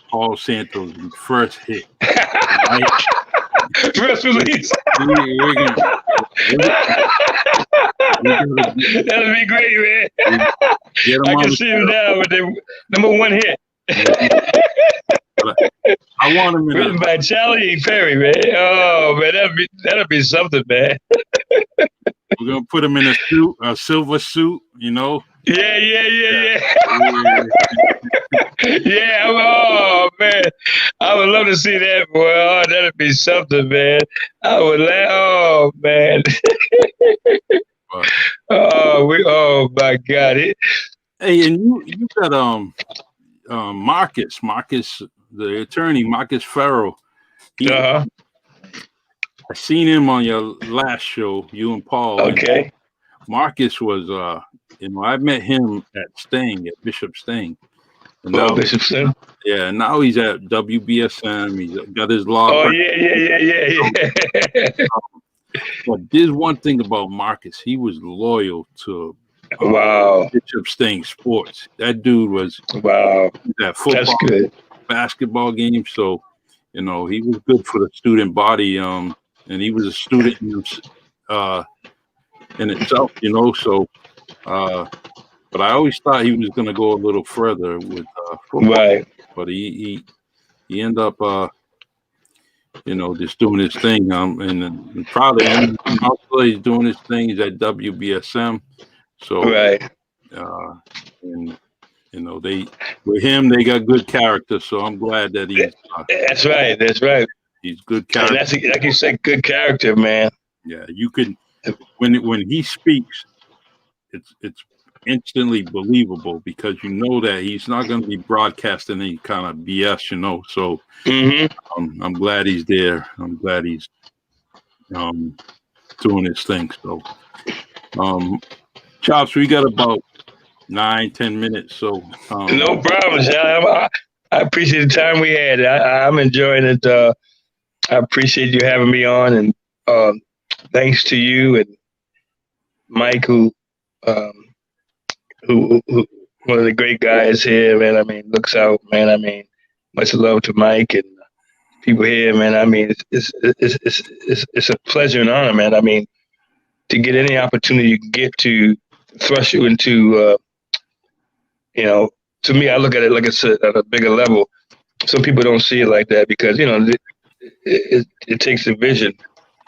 Paul Santos' first hit. Right? First release. That'll be great, man. I can see him now with the #1 hit. I want him written by Charlie Perry, man. Oh man, that'll be something, man. We're gonna put him in a silver suit, Yeah. Yeah, oh man, I would love to see that, boy. Oh, that'd be something, man. I would laugh. Oh man. Oh my God. Hey, and you got Marcus, the attorney, Marcus Farrell. I seen him on your last show, you and Paul. Okay. And Marcus was I met him at Bishop Sting. Bishop Sting? Yeah, now he's at WBSM. He's got his law. Oh, yeah. But there's one thing about Marcus. He was loyal to Bishop Sting Sports. That dude was that football, that's good. Basketball game. So, he was good for the student body. And he was a student in itself, So, but I always thought he was going to go a little further with football. Right. But he ended up, just doing his thing. And proud of him. Also, he's doing his thing. He's at WBSM. So, right. And You know, with him they got good character, so I'm glad that he's. That's right. That's right. He's good character. And that's like you said, good character, man. Yeah, you could when he speaks, it's instantly believable because you know that he's not going to be broadcasting any kind of BS, you know. So I'm glad he's there. I'm glad he's doing his thing. So, Chops, we got about 9-10 minutes. So no problem, Sean. I appreciate the time we had. I'm enjoying it. I appreciate you having me on, and thanks to you and Mike, who one of the great guys here, man. I mean, looks out, man. I mean, much love to Mike and people here, man. I mean, it's a pleasure and honor, man. I mean, to get any opportunity you can get to thrust you into, you know, to me, I look at it like it's at a bigger level. Some people don't see it like that because, you know, it takes a vision.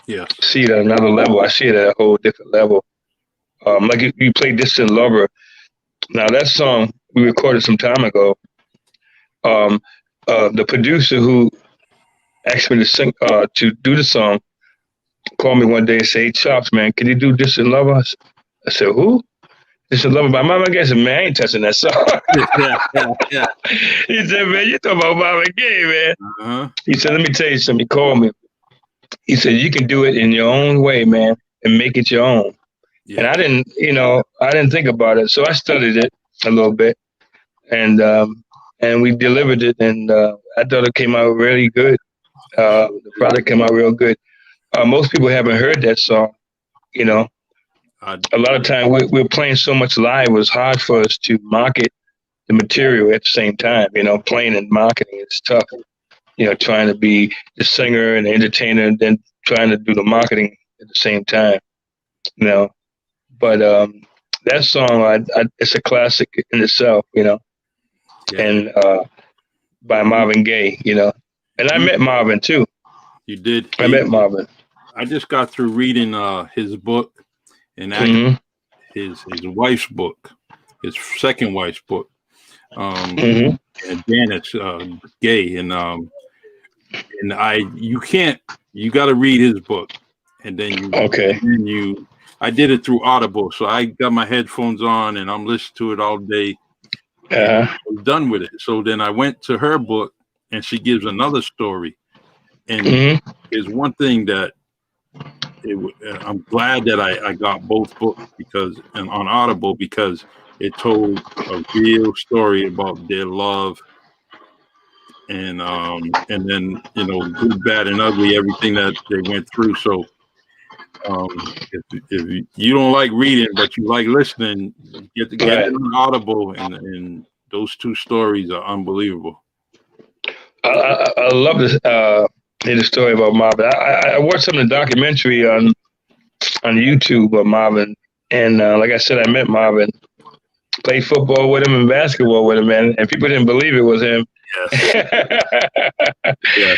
Yeah. See it at another level. I see it at a whole different level. Like you played Distant Lover. Now that song we recorded some time ago. The producer who asked me to sing, to do the song, called me one day and said, "Hey, Chops, man, can you do Distant Lover?" I said, "Who?" Distant Lover by Mama Gaye. I said, "Man, I ain't touching that song." Yeah. He said, "Man, you talking about Mama Gaye, man." He said, "Let me tell you something." He called me. He said, "You can do it in your own way, man, and make it your own." Yeah. And I didn't think about it. So I studied it a little bit and we delivered it. And I thought it came out really good. The product came out real good. Most people haven't heard that song, you know. A lot of time we're playing so much live. It was hard for us to market the material at the same time. You know, playing and marketing, it's tough. You know, trying to be the singer and the entertainer and then trying to do the marketing at the same time, you know. But that song, it's a classic in itself, you know, and by Marvin Gaye, you know. And I met Marvin, too. You did? I met Marvin. I just got through reading his book and actually his wife's book, his second wife's book, and Janet Gaye. And you got to read his book. And then I did it through Audible, so I got my headphones on and I'm listening to it all day. I was done with it. So then I went to her book and she gives another story. And there's one thing that I'm glad that I got both books on Audible because it told a real story about their love and then, you know, good, bad, and ugly, everything that they went through. So if you don't like reading but you like listening, get it on Audible, and those two stories are unbelievable. I love this hear the story about Marvin. I watched some of the documentary on YouTube of Marvin, and like I said, I met Marvin, played football with him and basketball with him, man, and people didn't believe it was him. Yes.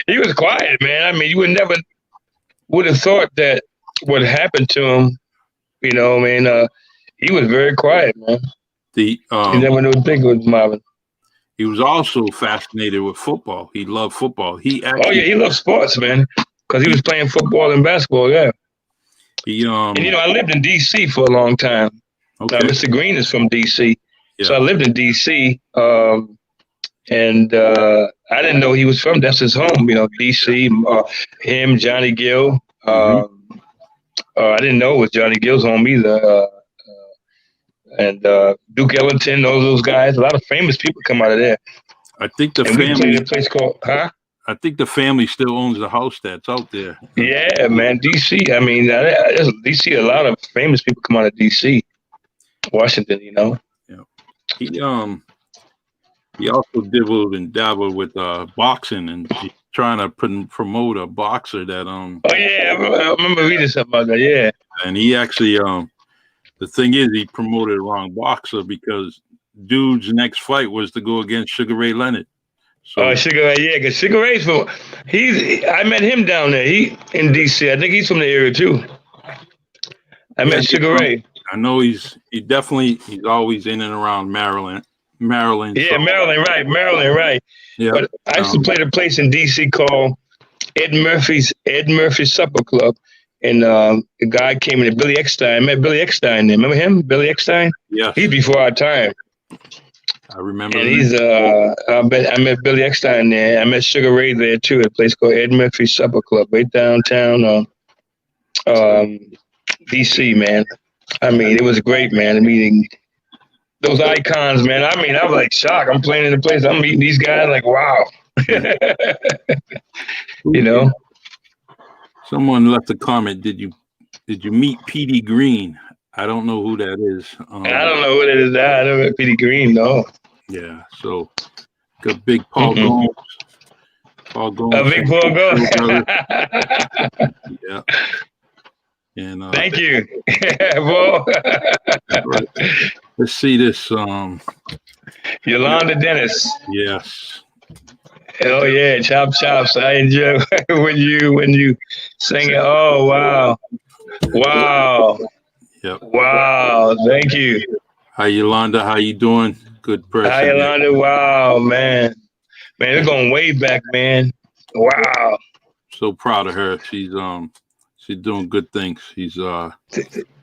He was quiet, man. I mean, you would have thought that what happened to him, you know, I mean, he was very quiet, man. You never knew think it was Marvin. He was also fascinated with football. He loved football. He loved sports, man, because he was playing football and basketball. Yeah. And you know, I lived in D.C. for a long time. Okay. Mr. Green is from D.C., so I lived in D.C. And I didn't know he was from. That's his home, you know, D.C. Him, Johnny Gill. I didn't know it was Johnny Gill's home either. And Duke Ellington, those guys. A lot of famous people come out of there. I think the family. We played a place called, I think the family still owns the house that's out there. Yeah, man, D.C. I mean, D.C. A lot of famous people come out of D.C. Washington, you know. Yeah. He also dibbled and dabbled with boxing and trying to promote a boxer that Oh yeah, I remember reading something about that. Yeah. And he actually the thing is, he promoted the wrong boxer because dude's next fight was to go against Sugar Ray Leonard. So, Sugar Ray, yeah, because Sugar Ray's I met him down there. He in D.C. I think he's from the area too. I met Sugar Ray. I know he's always in and around Maryland. Maryland. Yeah, Maryland, right. Yeah. But I used to play the place in D.C. called Ed Murphy's Supper Club. And a guy came in, Billy Eckstein. I met Billy Eckstein there. Remember him, Billy Eckstein? Yeah. He's before our time. I remember. And he's I met Billy Eckstein there. I met Sugar Ray there too, at a place called Ed Murphy's Supper Club, right downtown DC, man. I mean, it was great, man. Meeting those icons, man. I mean, I was like shocked. I'm playing in the place. I'm meeting these guys, like, wow. You know. Someone left a comment. Did you meet Petey Green? I don't know who that is. I don't know who that is. I don't know Petey Green, no. Yeah, so got big Paul Gomes. Paul Gomes. Big Paul Gomes. Yeah. And thank you. Well, let's see this. Yolanda Dennis. Yes. Oh yeah, chops. I enjoy when you sing it. Oh wow. Yep. Wow. Thank you. Hi Yolanda, how you doing? Good person. Hi Yolanda. Wow, man. They're going way back, man. Wow. So proud of her. She's doing good things. She's good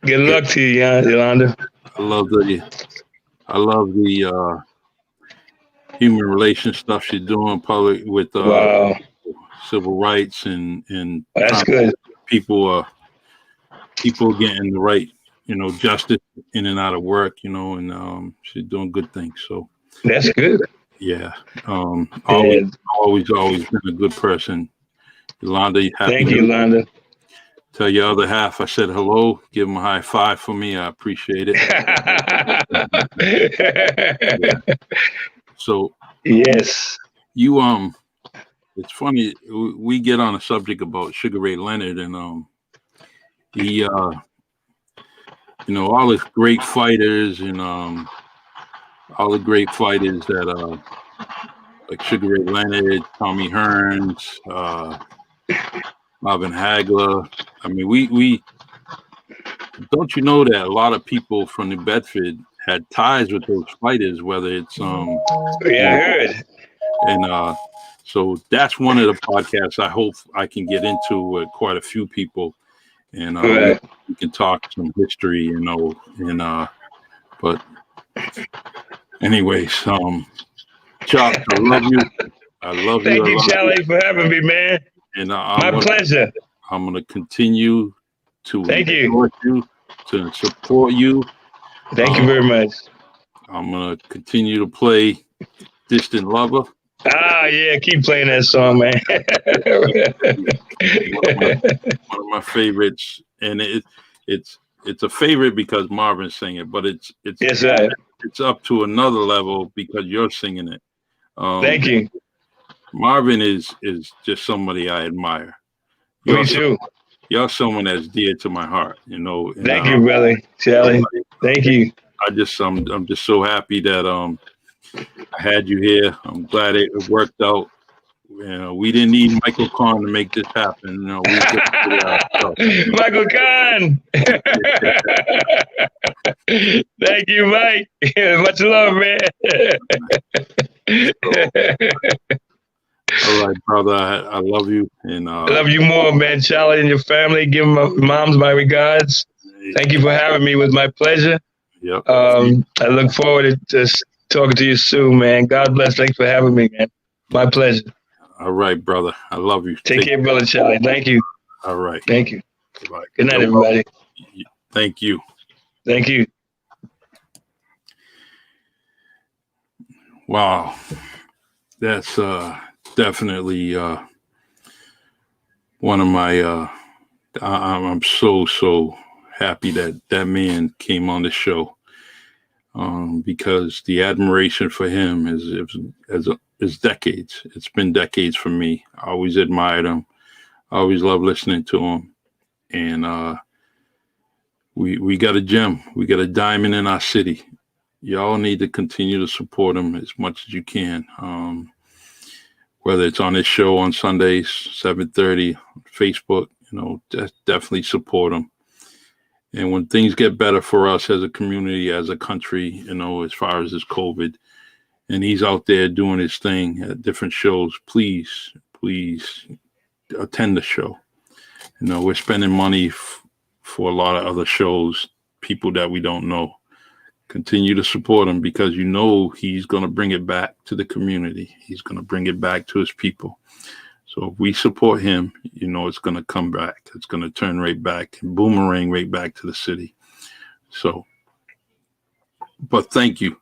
luck to you, Yolanda. I love the human relations stuff she's doing public with wow. Civil rights and that's good. People getting the right, justice in and out of work, and she's doing good things. So that's good. Yeah. Always been a good person. Yolanda, thank you, Yolanda. Tell your other half I said hello. Give them a high five for me. I appreciate it. Yeah. So yes, you it's funny we get on a subject about Sugar Ray Leonard and he all the great fighters and all the great fighters that like Sugar Ray Leonard, Tommy Hearns, Marvin Hagler. I mean, we don't you know that a lot of people from New Bedford had ties with those fighters, whether it's I heard. And so that's one of the podcasts I hope I can get into with quite a few people, and we can talk some history, but anyways, Chuck, I love you. Thank you, Charlie, for having me, man. And my pleasure. I'm going to continue to support you. Thank you very much. I'm going to continue to play Distant Lover. Yeah, keep playing that song, man. one of my favorites, and it's a favorite because Marvin sang it, but it's up to another level because you're singing it. Thank you. Marvin is just somebody I admire. Me too. You're someone that's dear to my heart, and, thank you, brother, Charlie. Thank you. I'm just so happy that I had you here. I'm glad it worked out. We didn't need Michael Kahn to make this happen. Michael Kahn. Thank you, Mike. Much love, man. All right, brother. I love you, and I love you more, man. Charlie and your family. Give my moms my regards. Thank you for having me. It was my pleasure. Yep. I look forward to talking to you soon, man. God bless. Thanks for having me, man. My pleasure. All right, brother. I love you. Take care, brother Charlie. Thank you. All right. Thank you. Goodbye. Good night, everybody. Thank you. Thank you. Wow. That's definitely one of my I'm so happy that man came on the show, because the admiration for him is decades. It's been decades for me. I always admired him. I always loved listening to him, and we got a gem. We got a diamond in our city. Y'all need to continue to support him as much as you can. Whether it's on his show on Sundays, 7:30, Facebook, definitely support him. And when things get better for us as a community, as a country, as far as this COVID, and he's out there doing his thing at different shows. Please attend the show. We're spending money for a lot of other shows, people that we don't know. Continue to support him, because he's going to bring it back to the community. He's going to bring it back to his people. So if we support him, it's going to come back. It's going to turn right back and boomerang right back to the city. So, but thank you.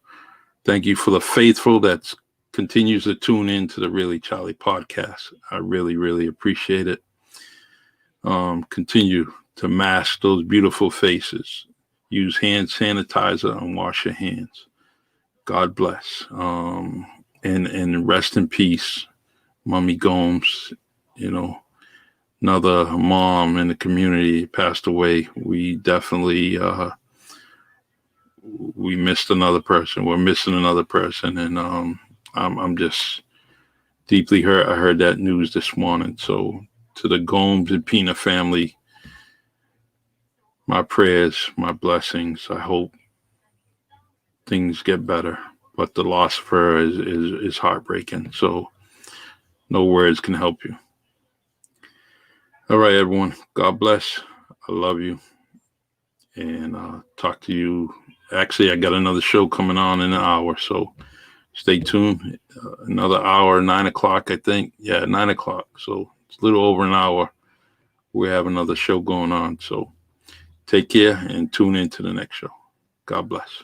Thank you for the faithful that continues to tune in to the Really Charlie podcast. I really, really appreciate it. Continue to mask those beautiful faces. Use hand sanitizer and wash your hands. God bless. And rest in peace, Mommy Gomes. Another mom in the community passed away. We definitely we missed another person. We're missing another person, and I'm just deeply hurt. I heard that news this morning. So to the Gomes and Pina family, my prayers, my blessings. I hope things get better, but the loss of her is heartbreaking. So no words can help you. All right, everyone. God bless. I love you. And talk to you. Actually, I got another show coming on in an hour, so stay tuned. Another hour, 9 o'clock, I think. Yeah, 9 o'clock. So it's a little over an hour. We have another show going on. So take care and tune in to the next show. God bless.